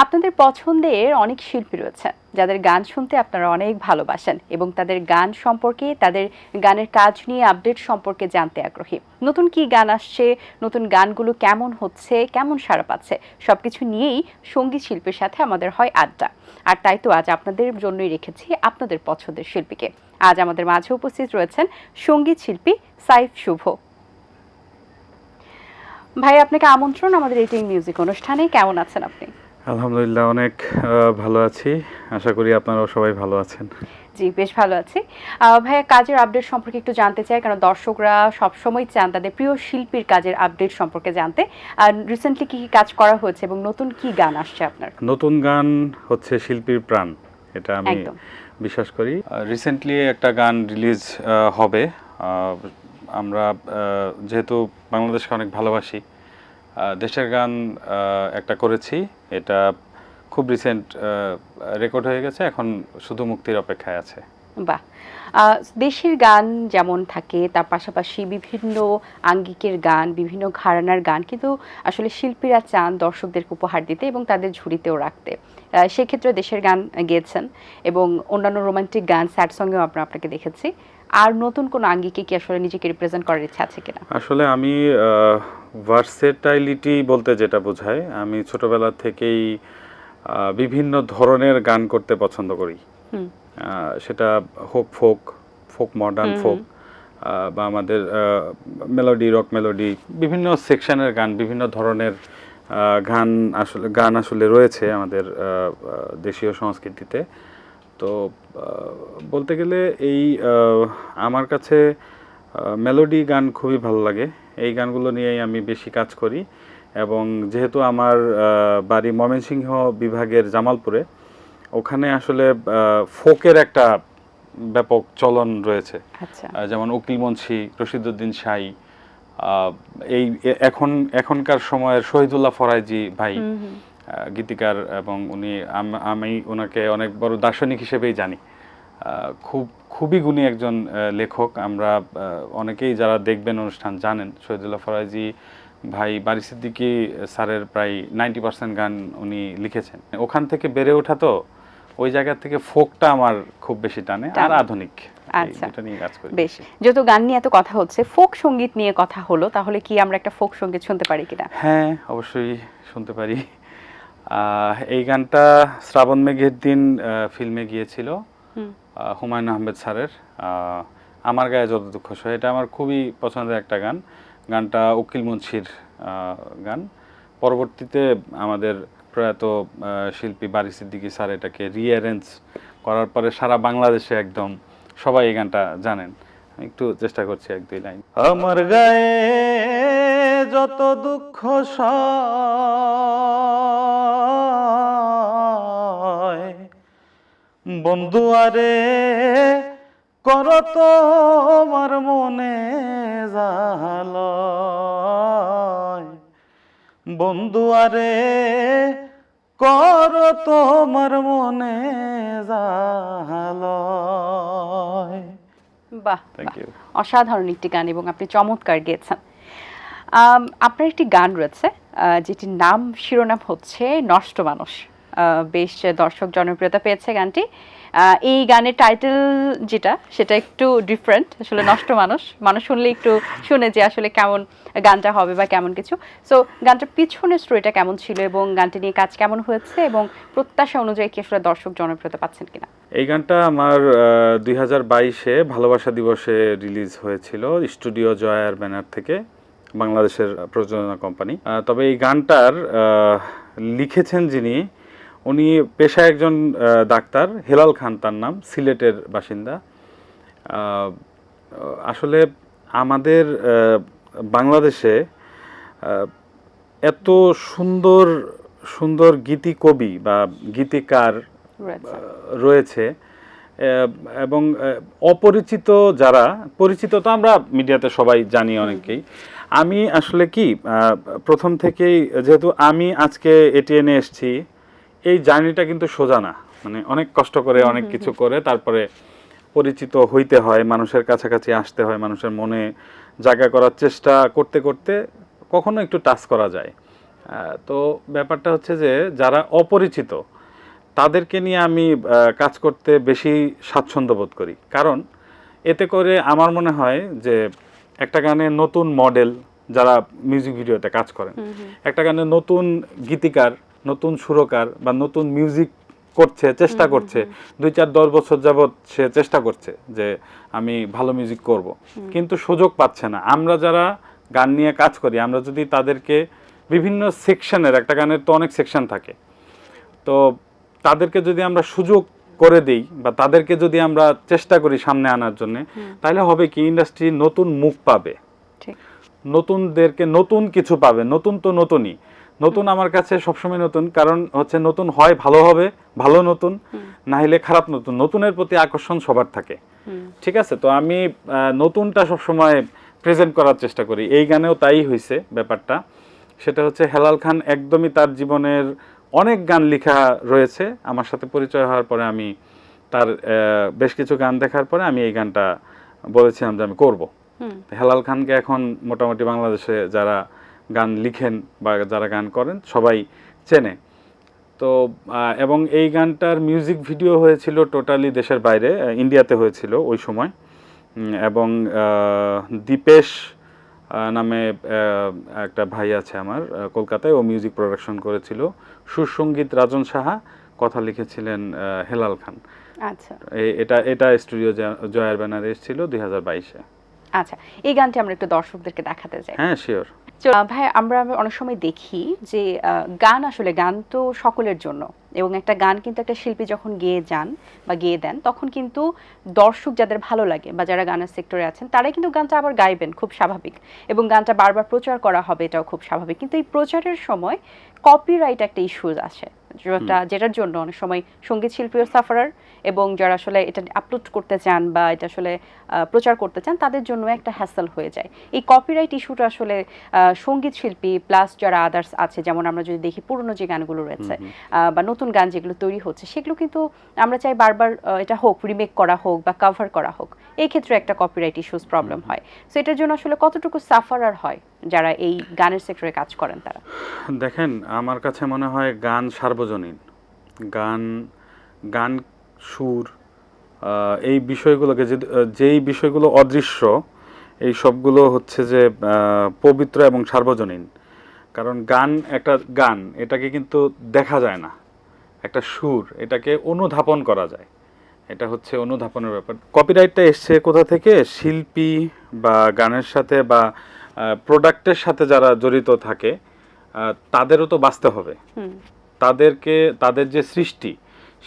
আপনাদের পছন্দের অনেক শিল্পী রয়েছে যাদের গান শুনতে আপনারা অনেক ভালোবাসেন এবং তাদের গান সম্পর্কে, তাদের গানের কাজ নিয়ে আপডেট সম্পর্কে জানতে আগ্রহী। নতুন কি গান আসছে, নতুন গানগুলো কেমন হচ্ছে, কেমন সাড়া পাচ্ছে, সবকিছু নিয়েই সঙ্গীত শিল্পীর সাথে আমাদের হয় আড্ডা। আর তাই তো আজ আপনাদের জন্যই রেখেছি আপনাদের পছন্দের শিল্পীকে। আজ আমাদের মাঝে উপস্থিত রয়েছেন সঙ্গীত শিল্পী সাইফ শুভ। ভাই, আপনাকে আমন্ত্রণ আমাদের এই টিম মিউজিক অনুষ্ঠানে। কেমন আছেন আপনি? আলহামদুলিল্লাহ, অনেক ভালো আছি। আশা করি আপনারাও সবাই ভালো আছেন। জি, বেশ ভালো আছি। ভাইয়া, কাজের আপডেট সম্পর্কে একটু জানতে চাই, কারণ দর্শকরা সবসময় চান তাদের প্রিয় শিল্পীর কাজের আপডেট সম্পর্কে জানতে। আর রিসেন্টলি কি কি কাজ করা হয়েছে এবং নতুন কি গান আসছে আপনার? নতুন গান হচ্ছে শিল্পীর প্রাণ, এটা আমি একদম বিশ্বাস করি। রিসেন্টলি একটা গান রিলিজ হবে। আমরা যেহেতু বাংলাদেশকে অনেক ভালোবাসি, দেশের গান একটা করেছি। এটা খুব রিসেন্ট রেকর্ড হয়ে গেছে, এখন শুধু মুক্তির অপেক্ষায় আছে। বাহ। দেশের গান যেমন থাকে, তার পাশাপাশি বিভিন্ন আঙ্গিকের গান, বিভিন্ন ঘরানার গান, কিন্তু আসলে শিল্পীরা চান দর্শকদেরকে উপহার দিতে এবং তাদের ঝুড়িতেও রাখতে। সেক্ষেত্রে দেশের গান গেয়েছেন এবং অন্যান্য রোমান্টিক গান, স্যাড সঙ্গেও আমরা আপনাকে দেখেছি। আর নতুন কোন আঙ্গিকে কি আসলে নিজেকে রিপ্রেজেন্ট করার ইচ্ছা আছে কিনা? আসলে আমি ভার্সেটাইলিটি বলতে যেটা বোঝায়, আমি ছোটবেলা থেকেই বিভিন্ন ধরনের গান করতে পছন্দ করি। সেটা হোক ফোক, মডার্ন ফোক, বা আমাদের মেলোডি, রক মেলোডি, বিভিন্ন সেকশনের গান, বিভিন্ন ধরনের গান আসলে রয়েছে আমাদের দেশীয় সংস্কৃতিতে। তো বলতে গেলে এই আমার কাছে মেলোডি গান খুবই ভালো লাগে। এই গানগুলো নিয়েই আমি বেশি কাজ করি। এবং যেহেতু আমার বাড়ি ময়মনসিংহ বিভাগের জামালপুরে, ওখানে আসলে ফোকের একটা ব্যাপক চলন রয়েছে। যেমন উকিল মুন্সি, রশিদউদ্দিন শাহী, এই এখনকার সময়ের শহীদুল্লাহ ফরাইজি ভাই গীতিকার, এবং আমি ওনাকে অনেক বড় দার্শনিক হিসেবেই জানি। খুবই গুণী একজন লেখক। আমরা অনেকেই যারা দেখবেন অনুষ্ঠান জানেন, শহীদুল্লাহ ফরাইজি ভাই বারী সিদ্দিকী স্যারের প্রায় 90% গান উনি লিখেছেন। ওখান থেকে বেড়ে ওঠা, তো ওই জায়গা থেকে ফোকটা আমার খুব বেশি টানে, আর আধুনিক এটা নিয়ে কাজ করি। বেশ, যেহেতু গান নিয়ে এত কথা হচ্ছে, ফোক সঙ্গীত নিয়ে কথা হলো, তাহলে কি আমরা একটা ফোক সঙ্গীত শুনতে পারি কিনা? হ্যাঁ, অবশ্যই শুনতে পারি। এই গানটা শ্রাবণ মেঘের দিন ফিল্মে গিয়েছিল হুমায়ুন আহমেদ স্যারের, আমার গায়ে যত দুঃখ সয়। এটা আমার খুবই পছন্দের একটা গান। গানটা উকিল মুন্সির গান। পরবর্তীতে আমাদের প্রয়াত শিল্পী বারী সিদ্দিকী স্যার এটাকে রিঅ্যারেঞ্জ করার পরে সারা বাংলাদেশে একদম সবাই এই গানটা জানেন। আমি একটু চেষ্টা করছি এক দুই লাইন। আমার গায়ে যত দুঃখ সয়, বন্ধু আরে কর তোমার মনে জালয়, বন্ধু আরে কর তোমার মনে জালয়। বাহ, অসাধারণ একটি গান এবং আপনি চমৎকার গেয়েছেন। আপনার একটি গান রয়েছে যেটির নাম, শিরোনাম হচ্ছে নষ্ট মানুষ। বেশ দর্শক জনপ্রিয়তা পেয়েছে গানটি। এই গানের টাইটেল যেটা, সেটা একটু ডিফারেন্ট। আসলে নষ্ট মানুষ শুনলে একটু শুনে যে আসলে কেমন গানটা হবে বা কেমন কিছু। সো গানটার পিছনের স্টোরিটা কেমন ছিল এবং গানটি নিয়ে কাজ কেমন হয়েছে এবং প্রত্যাশা অনুযায়ী কি আসলে দর্শক জনপ্রিয়তা পাচ্ছেন কিনা? এই গানটা আমার 2022-এ ভালোবাসা দিবসে রিলিজ হয়েছিল স্টুডিও জয়ার ব্যানার থেকে, বাংলাদেশের প্রযোজনা কোম্পানি। তবে এই গানটার লিখেছেন যিনি, উনি পেশায় একজন ডাক্তার, হেলাল খান তার নাম, সিলেটের বাসিন্দা। আসলে আমাদের বাংলাদেশে এত সুন্দর সুন্দর গীতি কবি বা গীতিকার রয়েছে, এবং অপরিচিত যারা, পরিচিত তো আমরা মিডিয়াতে সবাই জানি অনেকেই। আমি আসলে কি প্রথম থেকেই, যেহেতু আমি আজকে এটিএনে এসেছি, এই জার্নিটা কিন্তু সোজা না, মানে অনেক কষ্ট করে, অনেক কিছু করে তারপরে পরিচিত হইতে হয়, মানুষের কাছাকাছি আসতে হয়, মানুষের মনে জায়গা করার চেষ্টা করতে করতে কখনো একটু টাচ করা যায়। তো ব্যাপারটা হচ্ছে যে যারা অপরিচিত তাদেরকে নিয়ে আমি কাজ করতে বেশি স্বাচ্ছন্দ্য বোধ করি, কারণ এতে করে আমার মনে হয় যে একটা গানে নতুন মডেল যারা মিউজিক ভিডিওতে কাজ করেন, একটা গানে নতুন গীতিকার, নতুন সুরকার বা নতুন মিউজিক করছে, চেষ্টা করছে, 2-4-10 বছর যাবৎ সে চেষ্টা করছে যে আমি ভালো মিউজিক করব, কিন্তু সুযোগ পাচ্ছে না। আমরা যারা গান নিয়ে কাজ করি, আমরা যদি তাদেরকে বিভিন্ন সেকশনের, একটা গানের তো অনেক সেকশন থাকে, তো তাদেরকে যদি আমরা সুযোগ করে দেই বা তাদেরকে যদি আমরা চেষ্টা করি সামনে আনার জন্য, তাহলে হবে কি ইন্ডাস্ট্রি নতুন মুখ পাবে, নতুনদেরকে নতুন কিছু পাবে। নতুন তো নতুনই, নতুন আমার কাছে সবসময় নতুন, কারণ হচ্ছে নতুন হয় ভালো হবে, ভালো নতুন, না হলে খারাপ নতুন। নতুনের প্রতি আকর্ষণ সবার থাকে, ঠিক আছে? তো আমি নতুনটা সবসময় প্রেজেন্ট করার চেষ্টা করি। এই গানেও তাই হয়েছে ব্যাপারটা। সেটা হচ্ছে হেলাল খান একদমই তার জীবনের অনেক গান লেখা রয়েছে। আমার সাথে পরিচয় হওয়ার পরে আমি তার বেশ কিছু গান দেখার পরে আমি এই গানটা বলেছিলাম যে আমি করব। হেলাল খানকে এখন মোটামুটি বাংলাদেশে যারা গান লিখেন বা যারা গান করেন সবাই চেনে। তো এবং এই গানটার মিউজিক ভিডিও হয়েছিল টোটালি দেশের বাইরে, ইন্ডিয়াতে হয়েছিল ওই সময়, এবং দীপেশ নামে একটা ভাই আছে আমার কলকাতায়, ও মিউজিক প্রোডাকশন করেছিল। সুরসঙ্গীত রাজন সাহা, কথা লিখেছিলেন হেলাল খান। আচ্ছা, এটা স্টুডিও জয়ার ব্যানারে এসেছিল 2022-এ। আচ্ছা, এই গানটি আমরা একটু দর্শকদেরকে দেখাতে চাই। হ্যাঁ, শিওর। ভাই, আমরা অনেক সময় দেখি যে গান, আসলে গান তো সকলের জন্য, এবং একটা গান কিন্তু একটা শিল্পী যখন গেয়ে যান বা গেয়ে দেন, তখন কিন্তু দর্শক যাদের ভালো লাগে বা যারা গানের সেক্টরে আছেন তারাই কিন্তু গানটা আবার গাইবেন, খুব স্বাভাবিক, এবং গানটা বারবার প্রচার করা হবে, এটাও খুব স্বাভাবিক। কিন্তু এই প্রচারের সময় কপিরাইট একটা ইস্যুজ আসে, যেটার জন্য অনেক সময় সঙ্গীত শিল্পীও সাফারার, এবং যারা আসলে এটা আপলোড করতে চান বা এটা আসলে প্রচার করতে চান তাদের জন্য একটা হ্যাসেল হয়ে যায়। এই কপিরাইট ইস্যুটা আসলে সঙ্গীত শিল্পী প্লাস যারা আদার্স আছে, যেমন আমরা যদি দেখি পুরনো যে গানগুলো রয়েছে বা নতুন গান যেগুলো তৈরি হচ্ছে, সেগুলো কিন্তু আমরা চাই বারবার এটা হোক, রিমেক করা হোক বা কভার করা হোক, এই ক্ষেত্রে একটা কপিরাইট ইস্যুস প্রবলেম হয়। সো এটার জন্য আসলে কতটুকু সাফারার হয় যারা এই গানের সেক্টরে কাজ করেন তারা? দেখেন, আমার কাছে মনে হয় গান সার্বজনীন। গান সুর, এই বিষয়গুলোকে যেই বিষয়গুলো অদৃশ্য, এই সবগুলো হচ্ছে যে পবিত্র এবং সার্বজনীন। কারণ একটা গান এটাকে কিন্তু দেখা যায় না, একটা সুর এটাকে অনুধাবন করা যায়, এটা হচ্ছে অনুধাবনের ব্যাপার। কপিরাইটটা এসছে কোথা থেকে? শিল্পী বা গানের সাথে বা প্রোডাক্টের সাথে যারা জড়িত থাকে তাদেরও তো বাঁচতে হবে। তাদের যে সৃষ্টি,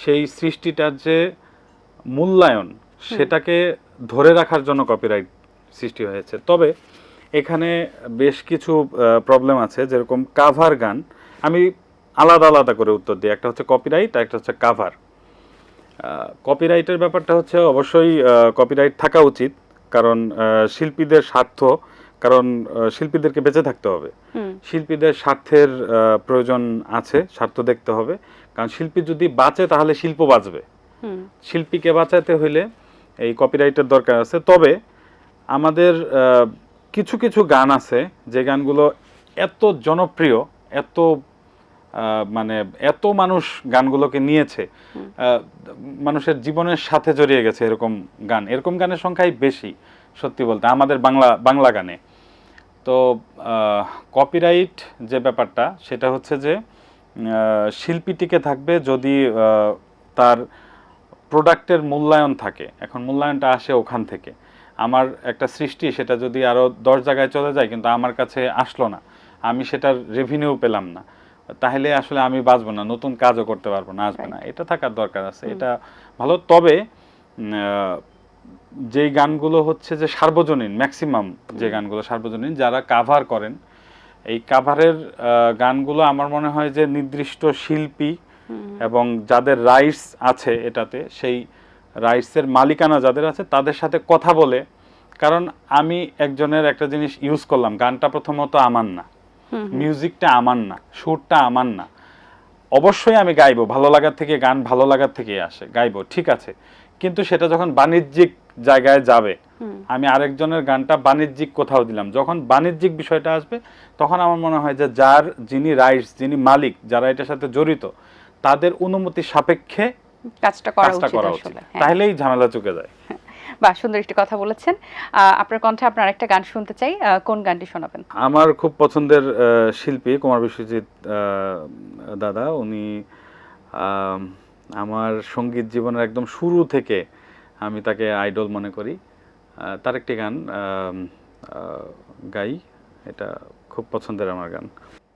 সেই সৃষ্টিটার যে মূল্যায়ন, সেটাকে ধরে রাখার জন্য কপিরাইট সৃষ্টি হয়েছে। তবে এখানে বেশ কিছু প্রবলেম আছে, যেরকম কাভার গান। আমি আলাদা আলাদা করে উত্তর দিই, একটা হচ্ছে কপিরাইট আর একটা হচ্ছে কাভার। কপিরাইটের ব্যাপারটা হচ্ছে অবশ্যই কপিরাইট থাকা উচিত, কারণ শিল্পীদের স্বার্থ, কারণ শিল্পীদেরকে বেঁচে থাকতে হবে, শিল্পীদের স্বার্থের প্রয়োজন আছে, স্বার্থ দেখতে হবে। কারণ শিল্পী যদি বাঁচে তাহলে শিল্প বাঁচবে, শিল্পীকে বাঁচাতে হইলে এই কপিরাইটের দরকার আছে। তবে আমাদের কিছু কিছু গান আছে যে গানগুলো এত জনপ্রিয়, এত মানুষ গানগুলোকে নিয়েছে, মানুষের জীবনের সাথে জড়িয়ে গেছে, এরকম গানের সংখ্যাই বেশি সত্যি বলতে আমাদের বাংলা গানে। তো কপিরাইট যে ব্যাপারটা, সেটা হচ্ছে যে শিল্পী টিকে থাকবে যদি তার প্রোডাক্টের মূল্যায়ন থাকে। এখন মূল্যায়নটা আসে ওখান থেকে। আমার একটা সৃষ্টি, সেটা যদি আরও 10 জায়গায় চলে যায় কিন্তু আমার কাছে আসলো না, আমি সেটার রেভিনিউ পেলাম না, তাহলে আসলে আমি বাঁচবো না, নতুন কাজও করতে পারবো না, আসবে না। এটা থাকার দরকার আছে, এটা ভালো। তবে যেই গানগুলো হচ্ছে যে সার্বজনীন, ম্যাক্সিমাম যে গানগুলো সার্বজনীন, যারা কাভার করেন, এই কাভারের গানগুলো আমার মনে হয় যে নির্দিষ্ট শিল্পী এবং যাদের রাইটস আছে এটাতে, সেই রাইটসের মালিকানা যাদের আছে তাদের সাথে কথা বলে। কারণ আমি একজনের একটা জিনিস ইউজ করলাম, গানটা প্রথমত আমার না, মিউজিকটা আমার না, সুরটা আমার না, অবশ্যই আমি গাইবো, ভালো লাগার থেকে, গান ভালো লাগার থেকে আসে, গাইবো, ঠিক আছে, কিন্তু সেটা যখন বাণিজ্যিক জায়গায় যাবে, আমি আরেকজনের গানটা বাণিজ্যিক কোথাও দিলাম, যখন বাণিজ্যিক বিষয়টা আসবে তখন আমার মনে হয় যে যিনি রাইটস, যিনি মালিক, যারা এটার সাথে জড়িত, তাদের অনুমতি সাপেক্ষে কাজটা করা উচিত। তাহলেই ঝামেলা চুকে যায়। বাহ, সুন্দর একটি কথা বলেছেন। আপনার কণ্ঠে আপনার আরেকটা গান শুনতে চাই, কোন গানটি শোনাবেন? আমার খুব পছন্দের শিল্পী কুমার বিশ্বজিৎ দাদা, উনি আমার সঙ্গীত জীবনের একদম শুরু থেকে আমি তাকে আইডল মনে করি। তার একটি গান গাই, এটা খুব পছন্দের আমার গান।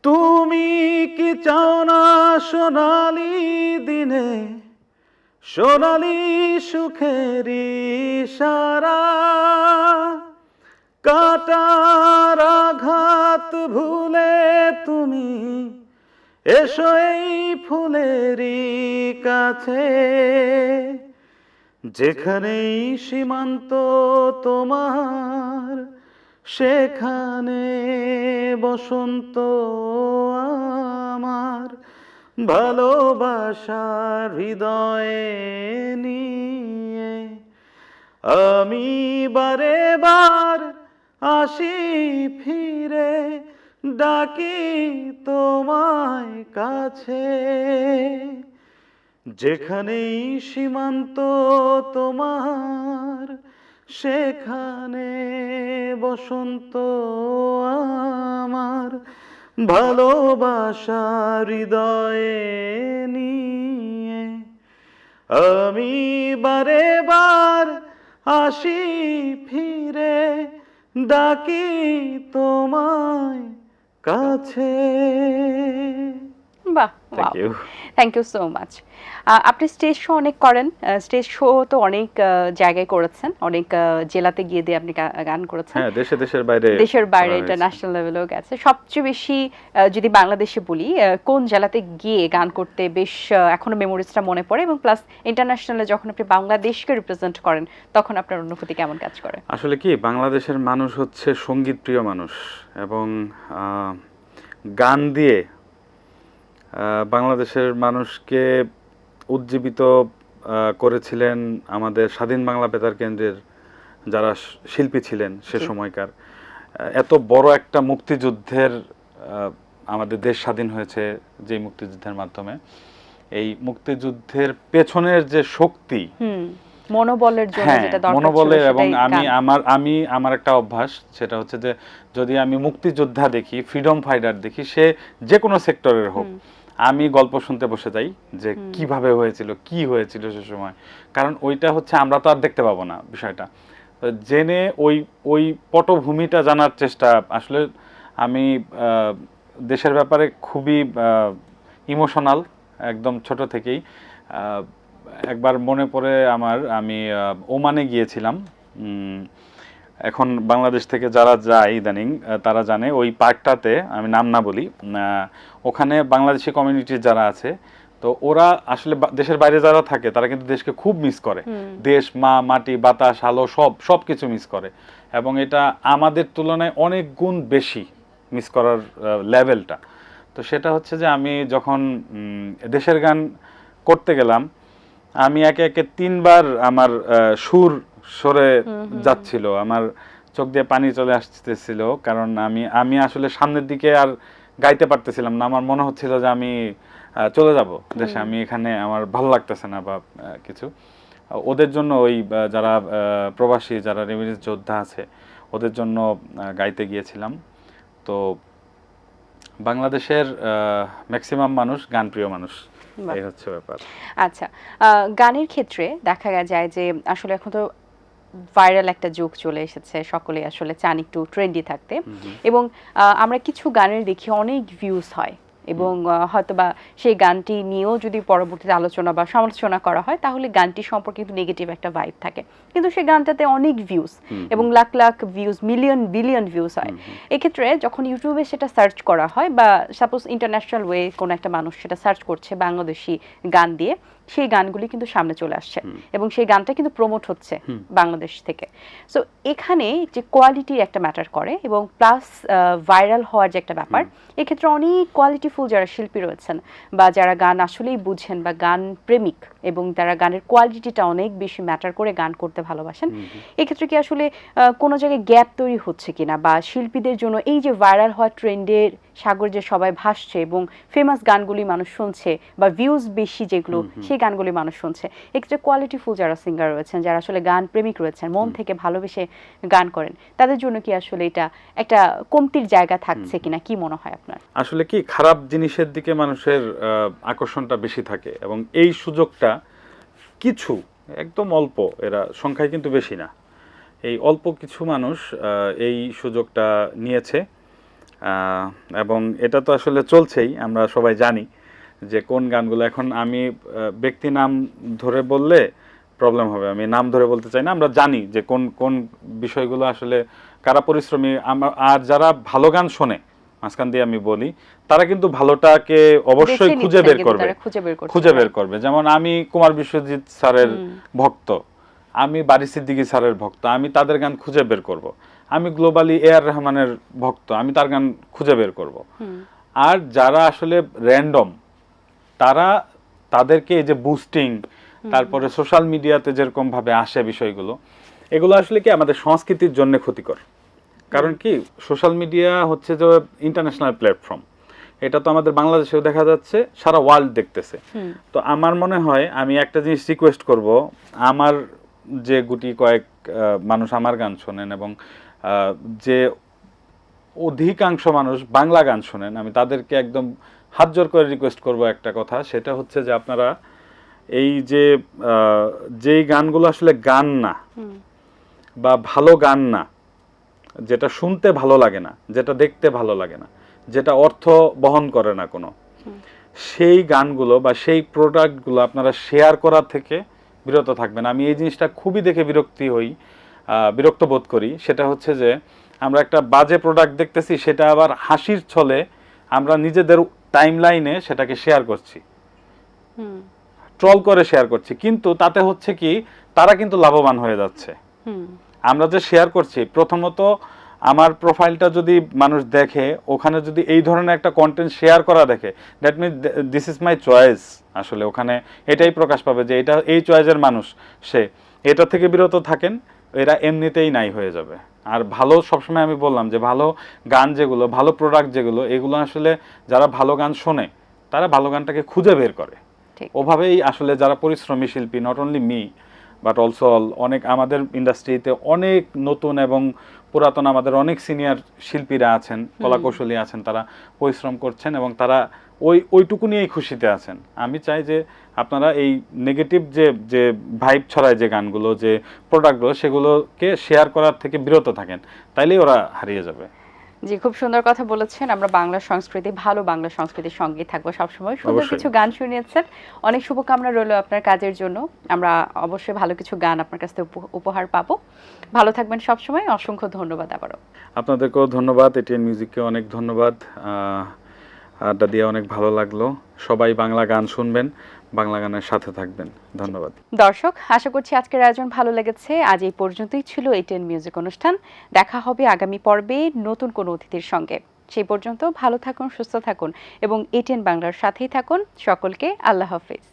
তুমি কি চাও না সোনালি দিনে সোনালি সুখেরি সারা, কাটার আঘাত ভুলে তুমি এসো এই ফুলেরই কাছে, যেখানেই সীমান্ত তোমার সেখানে বসন্ত আমার, ভালোবাসার হৃদয়ে নিয়ে আমি বারে বার আসি ফিরে, ডাকি তোমায় কাছে, যেখানেই সীমান্ত তোমার সেখানে বসন্ত আমার, ভালোবাসার হৃদয়ে নিয়ে আমি বারে বার আসি ফিরে, ডাকি তোমায় কাছে। বাহ, থ্যাংক ইউ সো মাচ। আপনি স্টেজ শো অনেক করেন, স্টেজ শো তো অনেক জায়গায় করেছেন, অনেক জেলাতে গিয়ে দিয়ে আপনি গান করেছেন। হ্যাঁ, দেশের বাইরে ইন্টারন্যাশনাল লেভেলেও গেছে। সবচেয়ে বেশি যদি বাংলাদেশে বলি, কোন জেলাতে গিয়ে গান করতে বেশ এখনো মেমোরিজটা মনে পড়ে, এবং প্লাস ইন্টারন্যাশনালে যখন আপনি বাংলাদেশকে রিপ্রেজেন্ট করেন তখন আপনার অনুভূতি কেমন কাজ করে? আসলে কি, বাংলাদেশের মানুষ হচ্ছে সঙ্গীত প্রিয় মানুষ, এবং গান দিয়ে বাংলাদেশের মানুষকে উজ্জীবিত করেছিলেন আমাদের স্বাধীন বাংলা বেতার কেন্দ্রের যারা শিল্পী ছিলেন সে সময়কার। এত বড় একটা মুক্তিযুদ্ধের, আমাদের দেশ স্বাধীন হয়েছে যে মুক্তিযুদ্ধের মাধ্যমে, এই মুক্তিযুদ্ধের পেছনের যে শক্তি, মনোবলের জন্য যেটা দরকার ছিল, মনোবলের, এবং আমি আমার একটা অভ্যাস, সেটা হচ্ছে যে যদি আমি মুক্তিযোদ্ধা দেখি, ফ্রিডম ফাইটার দেখি, সে যে কোনো সেক্টরের হোক, আমি গল্প শুনতে বসে যাই যে কিভাবে হয়েছিল, কি হয়েছিল সে সময়, কারণ ওইটা হচ্ছে আমরা তো আর দেখতে পাবো না বিষয়টা, জেনে ওই পটভূমিটা জানার চেষ্টা। আসলে আমি দেশের ব্যাপারে খুবই ইমোশনাল একদম ছোট থেকেই। একবার মনে পড়ে আমি ওমানে গিয়েছিলাম, এখন বাংলাদেশ থেকে যারা যায় ইদানিং তারা জানে, ওই পার্কটাতে, আমি নাম না বলি, ওখানে বাংলাদেশি কমিউনিটির যারা আছে, তো ওরা আসলে দেশের বাইরে যারা থাকে তারা কিন্তু দেশকে খুব মিস করে, দেশ, মা, মাটি, বাতাস, আলো, সব কিছু মিস করে, এবং এটা আমাদের তুলনায় অনেক গুণ বেশি মিস করার লেভেলটা। তো সেটা হচ্ছে যে আমি যখন দেশের গান করতে গেলাম, আমি একে একে 3 বার আমার সুর সরে যাচ্ছিল, আমার চোখ দিয়ে পানি চলে আসতেছিল, কারণ আমি আসলে সামনের দিকে আর গাইতে পারতেছিলাম না। আমার মনে হচ্ছিল যে আমি চলে যাব দেশে, আমি এখানে আমার ভালো লাগতেছে না বা কিছু। ওদের জন্য, ওই যারা প্রবাসী, যারা রেমিটেন্স যোদ্ধা আছে, ওদের জন্য গাইতে গিয়েছিলাম। তো বাংলাদেশের ম্যাক্সিমাম মানুষ গানপ্রিয় মানুষ, এই হচ্ছে ব্যাপার। আচ্ছা, গানের ক্ষেত্রে দেখা যায় যে আসলে এখন তো ভাইরাল একটা যুগ চলে এসেছে, সকলে আসলে চান একটু ট্রেন্ডি থাকতে, এবং আমরা কিছু গানের দেখি অনেক ভিউজ হয়, এবং হয়তোবা সেই গানটি নিয়েও যদি পরবর্তীতে আলোচনা বা সমালোচনা করা হয় তাহলে গানটি সম্পর্কে কিন্তু নেগেটিভ একটা ভাইব থাকে, কিন্তু সেই গানটাতে অনেক ভিউজ এবং lakh lakh views, million billion views হয়। এক্ষেত্রে যখন ইউটিউবে সেটা সার্চ করা হয়, বা সাপোজ ইন্টারন্যাশনাল ওয়ে কোনো একটা মানুষ সেটা সার্চ করছে বাংলাদেশি গান দিয়ে, সেই গানগুলি কিন্তু সামনে চলে আসছে এবং সেই গানটা কিন্তু প্রমোট হচ্ছে বাংলাদেশ থেকে। সো এখানে যে কোয়ালিটির একটা ম্যাটার করে এবং প্লাস ভাইরাল হওয়ার যে একটা ব্যাপার, এক্ষেত্রে অনেক কোয়ালিটিফুল যারা শিল্পী রয়েছেন বা যারা গান আসলেই বুঝেন বা গান প্রেমিক এবং তারা গানের কোয়ালিটিটা অনেক বেশি ম্যাটার করে গান করতে ভালোবাসেন, এক্ষেত্রে কি আসলে কোনো জায়গায় গ্যাপ তৈরি হচ্ছে কিনা, বা শিল্পীদের জন্য এই যে ভাইরাল হওয়া ট্রেন্ডের সাগর যে সবাই ভাসছে এবং ফেমাস গানগুলি মানুষ শুনছে বা ভিউজ বেশি যেগুলো সেই গানগুলি মানুষ শুনছে, এক্ষেত্রে কোয়ালিটিফুল যারা সিঙ্গার রয়েছেন, যারা আসলে গান প্রেমিক রয়েছেন, মন থেকে ভালোবেসে গান করেন, তাদের জন্য কি আসলে এটা একটা কমতির জায়গা থাকছে কিনা, কি মনে হয় আপনার? আসলে কি খারাপ জিনিসের দিকে মানুষের আকর্ষণটা বেশি থাকে এবং এই সুযোগটা কিছু একদম অল্প, এরা সংখ্যায় কিন্তু বেশি না, এই অল্প কিছু মানুষ এই সুযোগটা নিয়েছে এবং এটা তো আসলে চলছেই, আমরা সবাই জানি যে কোন গানগুলো। এখন আমি ব্যক্তি নাম ধরে বললে প্রবলেম হবে, আমি নাম ধরে বলতে চাই না, আমরা জানি যে কোন কোন বিষয়গুলো আসলে কারা পরিশ্রমী। আর যারা ভালো গান শোনে, মাঝখান দিয়ে আমি বলি, তারা কিন্তু ভালোটাকে অবশ্যই খুঁজে বের করবে। যেমন আমি কুমার বিশ্বজিৎ স্যারের ভক্ত, আমি বারী সিদ্দিকী স্যারের ভক্ত, আমি তাদের গান খুঁজে বের করব। আমি গ্লোবালি এআর রহমানের ভক্ত, আমি তার গান খুঁজে বের করব। আর যারা আসলে র্যান্ডম, তারা তাদেরকে এই যে বুস্টিং, তারপরে সোশ্যাল মিডিয়াতে যেরকম ভাবে আসে বিষয়গুলো, এগুলো আসলে কি আমাদের সংস্কৃতির জন্য ক্ষতিকর। কারণ কি, সোশ্যাল মিডিয়া হচ্ছে যে ইন্টারন্যাশনাল প্ল্যাটফর্ম, এটা তো আমাদের বাংলাদেশেও দেখা যাচ্ছে, সারা ওয়ার্ল্ড দেখতেছে। তো আমার মনে হয় আমি একটা জিনিস রিকোয়েস্ট করব, আমার যে গুটি কয়েক মানুষ আমার গান শোনেন এবং যে অধিকাংশ মানুষ বাংলা গান শোনেন, আমি তাদেরকে একদম হাত জোর করে রিকোয়েস্ট করব একটা কথা, সেটা হচ্ছে যে আপনারা এই যে যেই গানগুলো আসলে গান না বা ভালো গান না, যেটা শুনতে ভালো লাগে না, যেটা দেখতে ভালো লাগে না, যেটা অর্থ বহন করে না কোনো, সেই গানগুলো বা সেই প্রোডাক্টগুলো আপনারা শেয়ার করার থেকে বিরত থাকবেন। আমি এই জিনিসটা খুবই দেখে বিরক্ত বোধ করি। সেটা হচ্ছে যে আমরা একটা বাজে প্রোডাক্ট দেখতেছি, সেটা আবার হাসির ছলে আমরা নিজেদের টাইমলাইনে সেটাকে শেয়ার করছি, ট্রল করে শেয়ার করছি, কিন্তু তাতে হচ্ছে কি, তারা কিন্তু লাভবান হয়ে যাচ্ছে। আমরা যে শেয়ার করছি, প্রথমত আমার প্রোফাইলটা যদি মানুষ দেখে, ওখানে যদি এই ধরনের একটা কন্টেন্ট শেয়ার করা দেখে, that means this is my choice, আসলে ওখানে এটাই প্রকাশ পাবে যে এটা এই চয়েসের মানুষ, সে এটা থেকে বিরত থাকেন, এরা এমনিতেই নাই হয়ে যাবে। আর ভালো, সবসময় আমি বললাম যে ভালো গান যেগুলো, ভালো প্রোডাক্ট যেগুলো, এগুলো আসলে যারা ভালো গান শোনে, তারা ভালো গানটাকে খুঁজে বের করে। ওভাবেই আসলে যারা পরিশ্রমী শিল্পী, not only me but also অনেক আমাদের ইন্ডাস্ট্রিতে অনেক নতুন এবং পুরাতন আমাদের অনেক সিনিয়র শিল্পীরা আছেন, কলাকৌশলী আছেন, তারা পরিশ্রম করছেন এবং তারা ওইটুকু নিয়েই খুশিতে আছেন। আমি চাই যে আপনারা এই নেগেটিভ যে ভাইব ছড়ায় যে গানগুলো, যে প্রোডাক্টগুলো, সেগুলোকে শেয়ার করার থেকে বিরত থাকেন, তাইলেই ওরা হারিয়ে যাবে। জি, খুব সুন্দর কথা বলেছেন। আমরা বাংলা সংস্কৃতি, ভালো বাংলা সংস্কৃতির সঙ্গেই থাকবো সবসময়। সুন্দর কিছু গান শুনিয়েছেন, অনেক শুভকামনা রইল আপনার কাজের জন্য। আমরা অবশ্যই ভালো কিছু গান আপনার কাছ থেকে উপহার পাবো। ভালো থাকবেন সবসময়। অসংখ্য ধন্যবাদ আবারও। আপনাদেরকেও ধন্যবাদ, এটিএন মিউজিককে অনেক ধন্যবাদ। আড্ডা দিয়ে অনেক ভালো লাগলো। সবাই বাংলা গান শুনবেন, বাংলা গানের সাথে থাকবেন। ধন্যবাদ দর্শক, আশা করছি আজকের আয়োজন ভালো লেগেছে। আজ এই পর্যন্তই ছিল এটিএন মিউজিক অনুষ্ঠান। দেখা হবে আগামী পর্বে নতুন কোনো অতিথির সঙ্গে। সেই পর্যন্ত ভালো থাকুন, সুস্থ থাকুন এবং এটিএন বাংলার সাথেই থাকুন। সকলকে আল্লাহ হাফেজ।